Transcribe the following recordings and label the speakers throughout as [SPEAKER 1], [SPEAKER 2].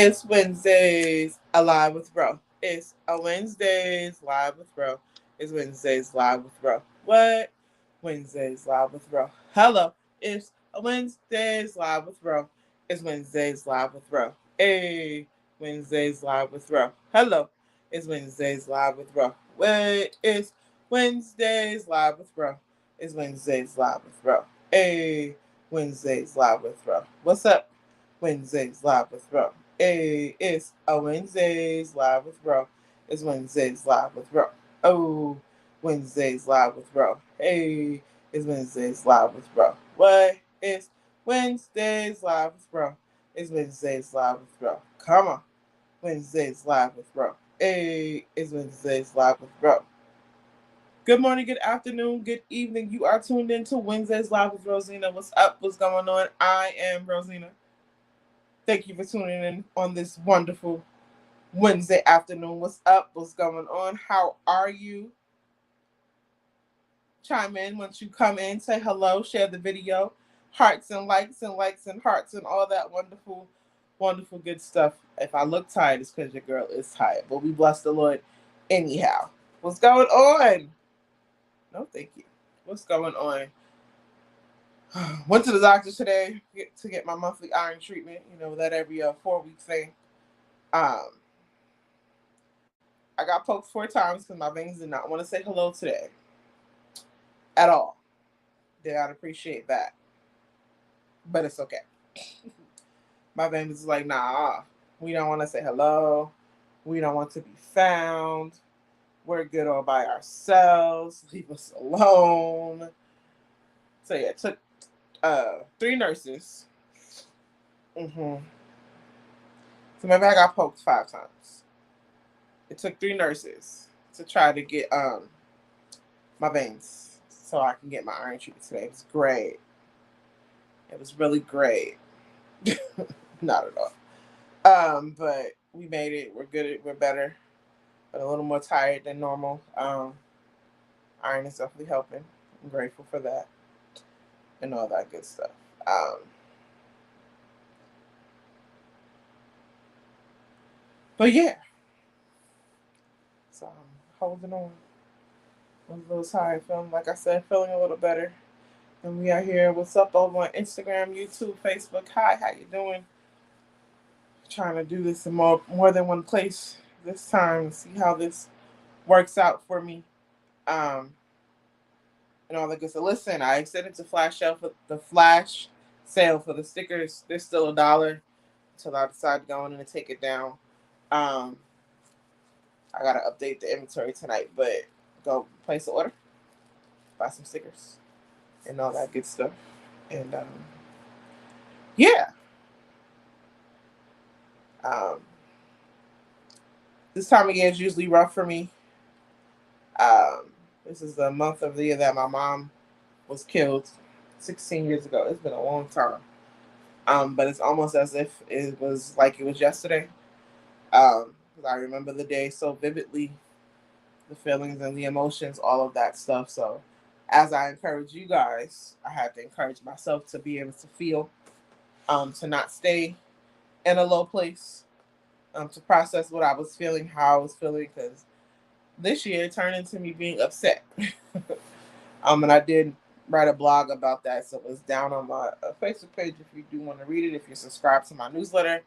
[SPEAKER 1] It's Wednesdays Alive with Bro. It's a Wednesdays Live with Bro. It's Wednesdays Live with Bro. What? Wednesdays Live with Bro. Hello. It's a Wednesdays Live with Bro. It's Wednesdays Live with Bro. Hey. Wednesdays Live with Bro. Hello. It's Wednesdays Live with Bro. What? It's Wednesdays Live with Bro. It's Wednesdays Live with Bro. Hey. Wednesdays Live with Bro. What's up? Wednesdays Live with Bro. Hey, it's a Wednesdays Live with Bro. It's Wednesdays Live with Bro. Oh, Wednesdays Live with Bro. Hey, it's Wednesdays Live with Bro. What? It's Wednesdays Live with Bro. It's Wednesdays Live with Bro. Come on. Wednesdays Live with Bro. Hey, it's Wednesdays Live with Bro. Good morning, good afternoon, good evening. You are tuned in to Wednesdays Live with Rowzina. What's up? What's going on? I am Rowzina. Thank you for tuning in on this wonderful Wednesday afternoon. What's up? What's going on? How are you? Chime in once you come in. Say hello. Share the video. Hearts and likes and hearts and all that wonderful, wonderful good stuff. If I look tired, it's because your girl is tired. But we bless the Lord anyhow. What's going on? No, thank you. What's going on? Went to the doctor today to get my monthly iron treatment. You know, that every 4-week thing. I got poked 4 times because my veins did not want to say hello today at all. Did not appreciate that, but it's okay. My veins is like, nah, we don't want to say hello. We don't want to be found. We're good all by ourselves. Leave us alone. So yeah, it took 3 nurses. So maybe I got poked 5 times. It took 3 nurses to try to get my veins so I can get my iron treatment today. It was great. It was really great. Not at all. But we made it. We're good. We're better, but a little more tired than normal. Iron is definitely helping. I'm grateful for that and all that good stuff. But yeah, so I'm holding on. I'm a little tired, feeling like I said, feeling a little better. And we are here. What's up over on Instagram, YouTube, Facebook? Hi, how you doing? Trying to do this in more than one place this time and see how this works out for me. And all that good stuff. Listen, I extended the flash sale for the stickers. They're still $1 until I decide to go in and take it down. I gotta update the inventory tonight, but go place an order, buy some stickers, and all that good stuff. And yeah, this time of year is usually rough for me. This is the month of the year that my mom was killed 16 years ago. It's been a long time. But it's almost as if it was like it was yesterday. I remember the day so vividly, the feelings and the emotions, all of that stuff. So as I encourage you guys, I have to encourage myself to be able to feel, to not stay in a low place, to process what I was feeling, how I was feeling, because this year it turned into me being upset. And I did write a blog about that, so it was down on my Facebook page if you do want to read it. If you're subscribed to my newsletter,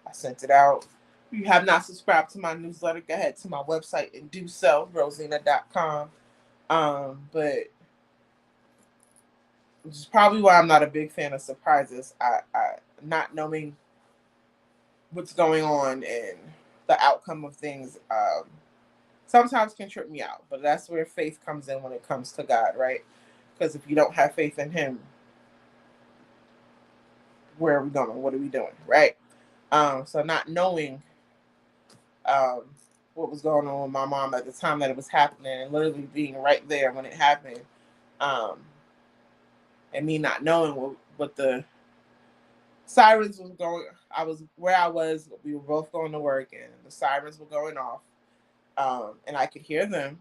[SPEAKER 1] I sent it out. If you have not subscribed to my newsletter, go ahead to my website and do so, rowzina.com. But which is probably why I'm not a big fan of surprises. I not knowing what's going on and the outcome of things sometimes can trip me out. But that's where faith comes in when it comes to God, right? Because if you don't have faith in Him, where are we going? What are we doing, right? So not knowing what was going on with my mom at the time that it was happening, and literally being right there when it happened, and me not knowing what the sirens was going. I was where I was. We were both going to work, and the sirens were going off, and I could hear them.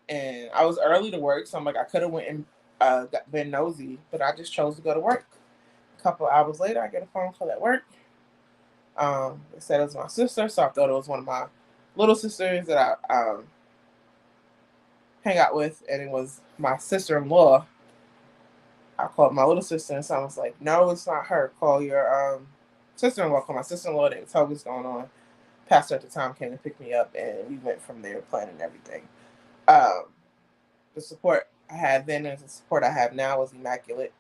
[SPEAKER 1] And I was early to work, so I'm like, I could have went and been nosy, but I just chose to go to work. A couple hours later, I get a phone call at work. They said it was my sister, so I thought it was one of my little sisters that I hang out with, and it was my sister-in-law. I called my little sister, and someone was like, "No, it's not her. Call your sister-in-law." Call my sister-in-law. They told me what's going on. Pastor at the time came to pick me up, and we went from there, planning everything. Um, the support I had then and the support I have now was immaculate.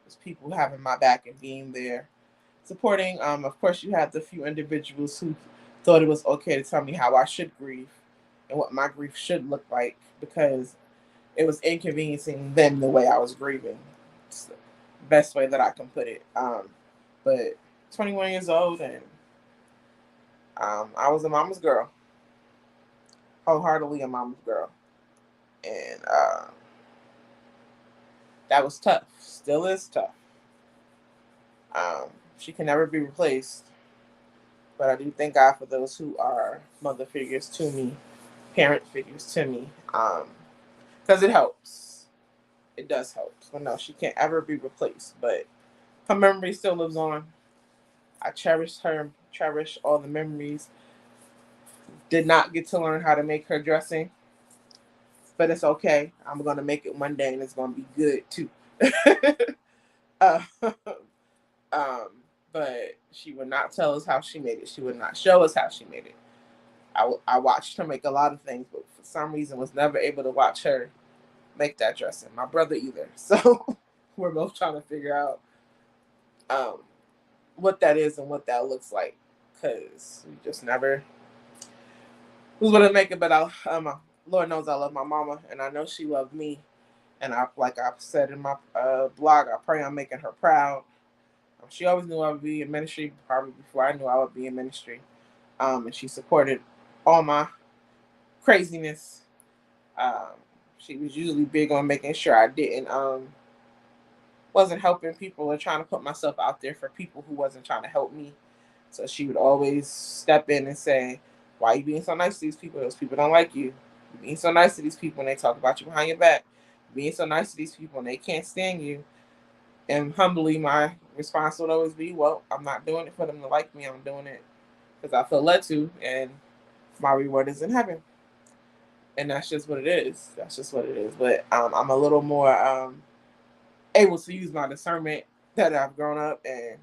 [SPEAKER 1] There's people having my back and being there, supporting. Of course, you had the few individuals who thought it was okay to tell me how I should grieve and what my grief should look like because it was inconveniencing them the way I was grieving. It's the best way that I can put it. But 21 years old, and I was a mama's girl, wholeheartedly a mama's girl, and that was tough. Still is tough. She can never be replaced, but I do thank God for those who are mother figures to me, parent figures to me, because it helps. It does help. So no, she can't ever be replaced, but her memory still lives on. I cherish her, cherish all the memories. Did not get to learn how to make her dressing, but it's okay. I'm gonna make it one day, and it's gonna be good too. uh, um, but she would not tell us how she made it. She would not show us how she made it. I watched her make a lot of things, but for some reason was never able to watch her make that dressing. My brother either. So we're both trying to figure out um, what that is and what that looks like, because we just never was going to make it. But Lord knows I love my mama, and I know she loved me. And like I said in my blog, I pray I'm making her proud. She always knew I would be in ministry, probably before I knew I would be in ministry. And she supported all my craziness. Um, she was usually big on making sure I didn't wasn't helping people or trying to put myself out there for people who wasn't trying to help me. So she would always step in and say, "Why are you being so nice to these people? Those people don't like you. You're being so nice to these people and they talk about you behind your back. You're being so nice to these people and they can't stand you." And humbly, my response would always be, "Well, I'm not doing it for them to like me. I'm doing it because I feel led to, and my reward is in heaven." And that's just what it is. That's just what it is. But I'm a little more able to use my discernment that I've grown up and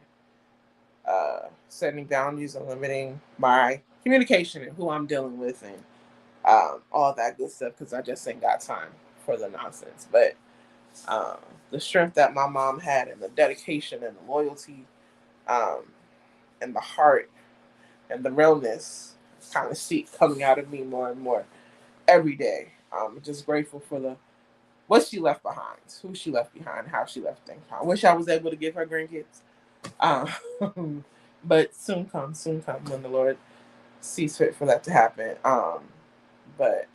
[SPEAKER 1] setting boundaries and limiting my communication and who I'm dealing with and all that good stuff because I just ain't got time for the nonsense. But um, the strength that my mom had and the dedication and the loyalty um, and the heart and the realness kind of see coming out of me more and more every day. I'm just grateful for the what she left behind, who she left behind, how she left things behind. I wish I was able to give her grandkids. But soon come when the Lord sees fit for that to happen. But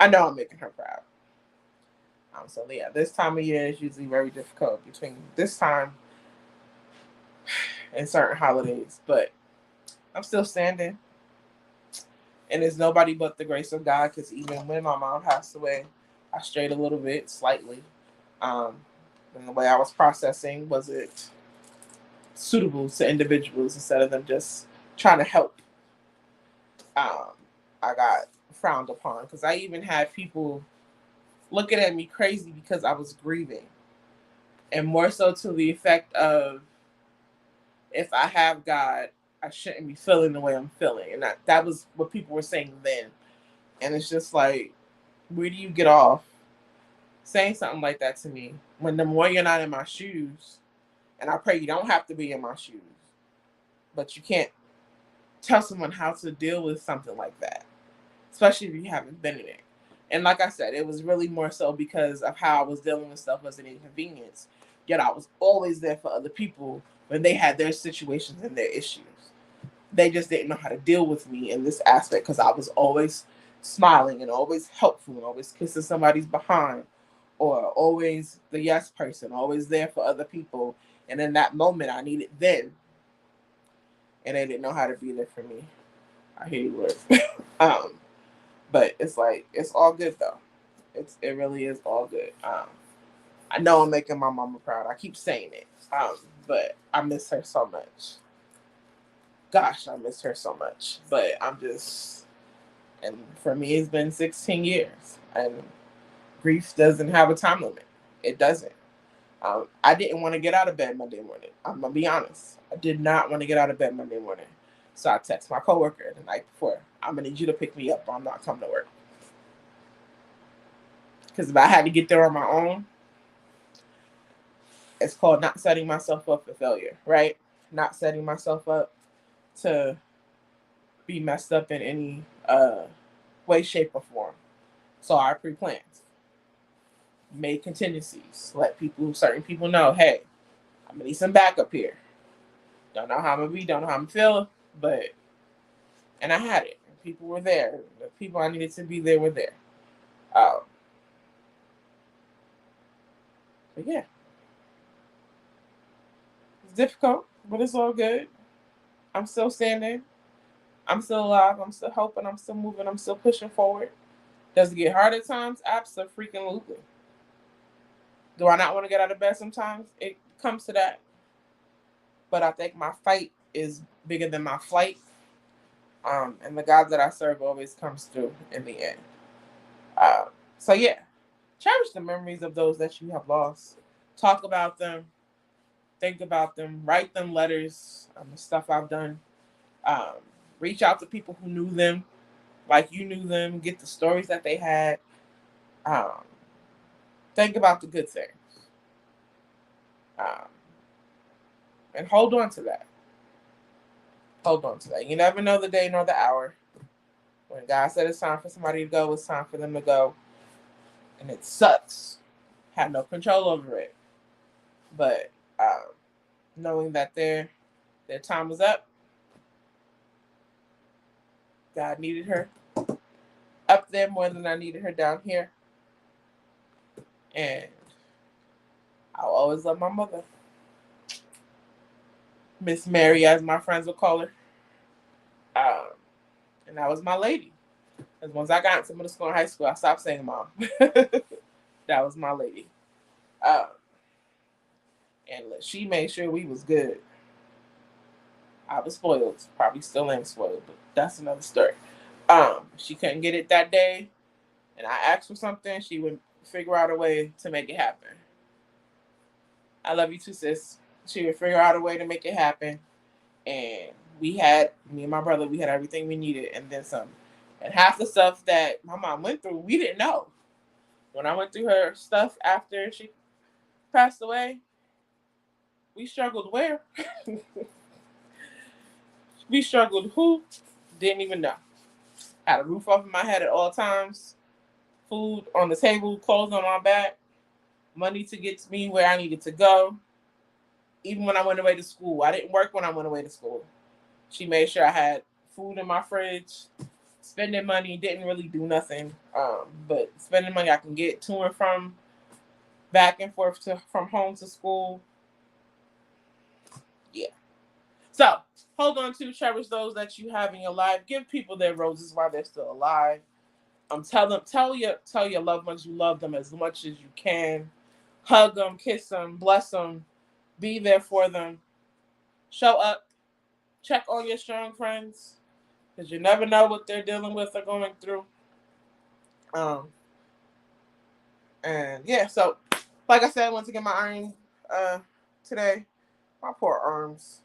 [SPEAKER 1] I know I'm making her proud. So yeah, this time of year is usually very difficult between this time and certain holidays, but I'm still standing, and it's nobody but the grace of God. Because even when my mom passed away, I strayed a little bit, slightly, um, and the way I was processing was it suitable to individuals instead of them just trying to help. Um, I got frowned upon because I even had people looking at me crazy because I was grieving, and more so to the effect of if I have God, I shouldn't be feeling the way I'm feeling, and that was what people were saying then. And it's just like, where do you get off saying something like that to me when the more you're not in my shoes, and I pray you don't have to be in my shoes, but you can't tell someone how to deal with something like that, especially if you haven't been in it. And like I said, it was really more so because of how I was dealing with stuff was an inconvenience. Yet I was always there for other people when they had their situations and their issues. They just didn't know how to deal with me in this aspect because I was always smiling and always helpful and always kissing somebody's behind or always the yes person, always there for other people. And in that moment, I needed them, and they didn't know how to be there for me. I hear you, Lord. um, but it's like it's all good though. It really is all good. I know I'm making my mama proud. I keep saying it. But I miss her so much. gosh, I miss her so much. But I'm just, and for me, it's been 16 years. And grief doesn't have a time limit. It doesn't. I didn't want to get out of bed Monday morning. I'm going to be honest. I did not want to get out of bed Monday morning. So I text my coworker the night before, I'm going to need you to pick me up or I'm not coming to work. Because if I had to get there on my own, it's called not setting myself up for failure, right? Not setting myself up to be messed up in any way, shape, or form. So I pre-planned, made contingencies, let certain people know, hey, I'm gonna need some backup here. Don't know how I'm gonna be, don't know how I'm feeling, but and I had it. People were there. The people I needed to be there were there. But yeah, it's difficult, but it's all good. I'm still standing. I'm still alive. I'm still hoping. I'm still moving. I'm still pushing forward. Does it get hard at times? Absolutely. Do I not want to get out of bed sometimes? It comes to that. But I think my fight is bigger than my flight. And the God that I serve always comes through in the end. So yeah, cherish the memories of those that you have lost. Talk about them. Think about them. Write them letters. The stuff I've done. Um, Reach out to people who knew them, like you knew them. Get the stories that they had. Think about the good things. Um, and hold on to that. Hold on to that. You never know the day nor the hour. When God said it's time for somebody to go, it's time for them to go. And it sucks. Have no control over it. But knowing that their time was up, God needed her up there more than I needed her down here. And I'll always love my mother. Miss Mary, as my friends would call her. And that was my lady. Because once I got into middle school and high school, I stopped saying mom. That was my lady. And she made sure we was good. I was spoiled. Probably still am spoiled, but that's another story. She couldn't get it that day, and I asked for something. She would figure out a way to make it happen. I love you too, sis. She would figure out a way to make it happen. And me and my brother, we had everything we needed and then some. And half the stuff that my mom went through, we didn't know. When I went through her stuff after she passed away, we struggled where? We struggled who? Didn't even know. Had a roof over my head at all times, food on the table, clothes on my back, money to get me where I needed to go. Even when I went away to school, I didn't work when I went away to school. She made sure I had food in my fridge. Spending money, didn't really do nothing. But spending money I can get to and from, back and forth from home to school. Yeah. So hold on to, cherish those that you have in your life. Give people their roses while they're still alive. Tell your loved ones you love them as much as you can. Hug them, kiss them, bless them, be there for them. Show up, check on your strong friends, because you never know what they're dealing with or going through. And yeah, so like I said, I went to get my iron today. My poor arms.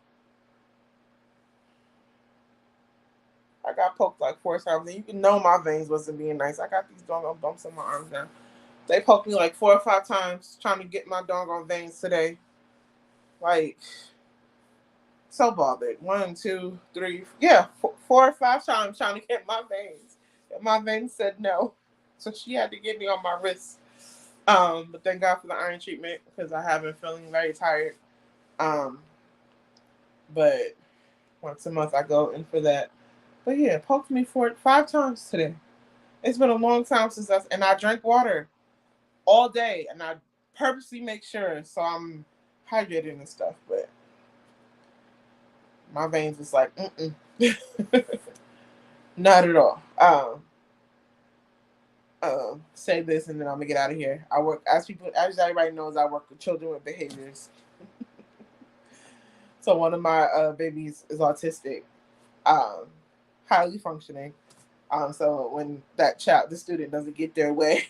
[SPEAKER 1] I got poked like 4 times, and you can know my veins wasn't being nice. I got these doggone bumps on my arms now. They poked me like 4 or 5 times trying to get my doggone veins today. Like, so bothered. 1, 2, 3, 4 or 5 times trying to get my veins. And my veins said no. So she had to get me on my wrist. But thank God for the iron treatment, because I have been feeling very tired. But once a month I go in for that. But yeah, it poked me 5 times today. It's been a long time since and I drank water all day, and I purposely make sure so I'm hydrated and stuff. But my veins was like, not at all. Say this and then I'm gonna get out of here. I work as everybody knows, I work with children with behaviors. So one of my babies is autistic, um, highly functioning. So when the student doesn't get their way,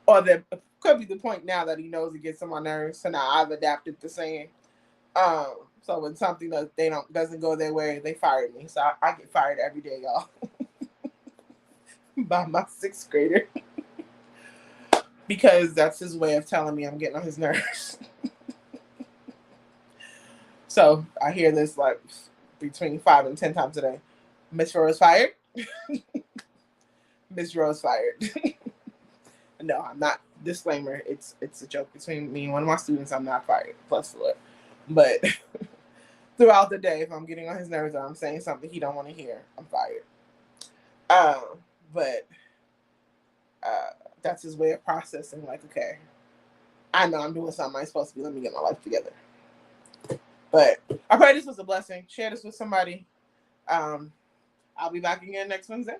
[SPEAKER 1] or there could be the point now that he knows it gets on my nerves. So now I've adapted to saying, so when something that doesn't go their way, they fire me. So I get fired every day, y'all, by my sixth grader, because that's his way of telling me I'm getting on his nerves. So I hear this like between 5 and 10 times a day. Miss Rose fired. Miss Rose fired. No, I'm not. Disclaimer: it's a joke between me and one of my students. I'm not fired. Plus, but throughout the day, if I'm getting on his nerves or I'm saying something he don't want to hear, I'm fired. But that's his way of processing. Like, okay, I know I'm doing something I'm supposed to be. Let me get my life together. But I pray this was a blessing. Share this with somebody. I'll be back again next Wednesday,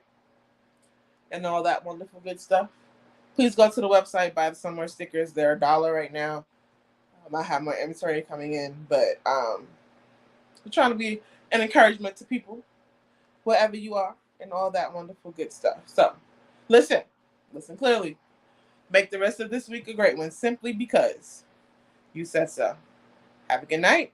[SPEAKER 1] and all that wonderful good stuff. Please go to the website, buy the Somewhere stickers. They're $1 right now. I have my inventory coming in, but I'm trying to be an encouragement to people, wherever you are, and all that wonderful good stuff. So, listen clearly. Make the rest of this week a great one, simply because you said so. Have a good night.